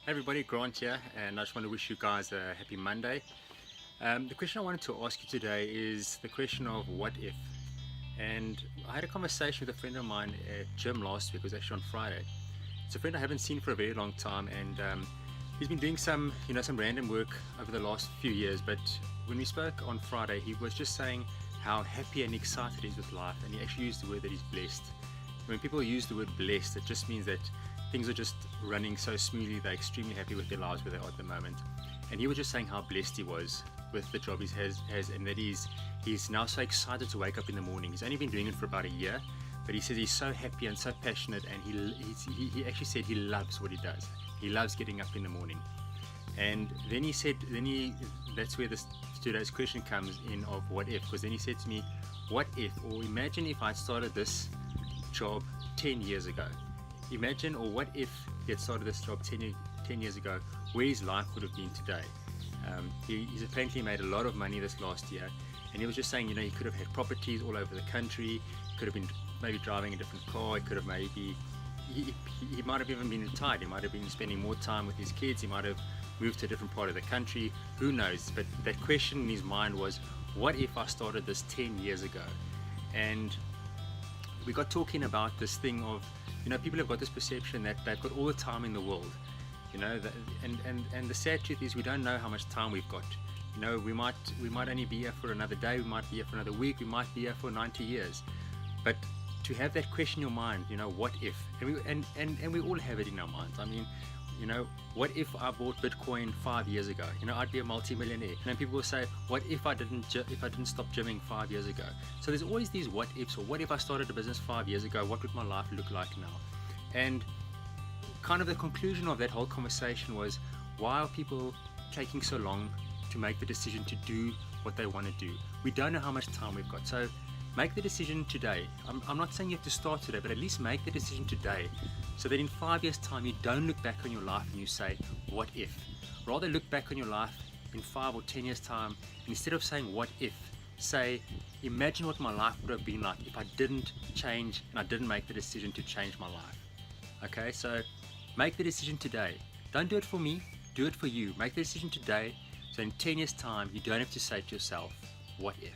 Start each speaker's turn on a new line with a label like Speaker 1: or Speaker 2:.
Speaker 1: Hey everybody, Grant here, and I just want to wish you guys a happy Monday. The question I wanted to ask you today is the question of what if. And I had a conversation with a friend of mine at gym last week. It was actually on Friday. It's a friend I haven't seen for a very long time, and he's been doing some random work over the last few years. But when we spoke on Friday, he was just saying how happy and excited he is with life, and he actually used the word that he's blessed. When people use the word blessed, it just means that things are just running so smoothly. They're extremely happy with their lives where they are at the moment. And he was just saying how blessed he was with the job he has, and that he's now so excited to wake up in the morning. He's only been doing it for about a year, but he says he's so happy and so passionate, and he actually said he loves what he does. He loves getting up in the morning. And then he said, that's where today's question comes in of what if, because then he said to me, what if, or imagine if I started this job 10 years ago. Imagine, or what if he had started this job 10 years ago, where his life would have been today. He's apparently made a lot of money this last year, and he was just saying, he could have had properties all over the country, he could have been maybe driving a different car, he could have maybe, he might have even been retired, he might have been spending more time with his kids, he might have moved to a different part of the country, who knows. But that question in his mind was, what if I started this 10 years ago? And we got talking about this thing of, people have got this perception that they've got all the time in the world, and the sad truth is we don't know how much time we've got. We might only be here for another day, we might be here for another week, we might be here for 90 years. But to have that question in your mind, what if, and we all have it in our minds. I mean, what if I bought Bitcoin 5 years ago? I'd be a multi-millionaire. And people will say, what if I didn't stop gymming 5 years ago? So there's always these what ifs, or what if I started a business 5 years ago? What would my life look like now? And kind of the conclusion of that whole conversation was, why are people taking so long to make the decision to do what they want to do? We don't know how much time we've got. So make the decision today. I'm not saying you have to start today, but at least make the decision today, so that in 5 years time you don't look back on your life and you say, what if? Rather look back on your life in 5 or 10 years time, and instead of saying what if, say, imagine what my life would have been like if I didn't change and I didn't make the decision to change my life. Okay, so make the decision today. Don't do it for me, do it for you. Make the decision today, so in 10 years time you don't have to say to yourself, what if?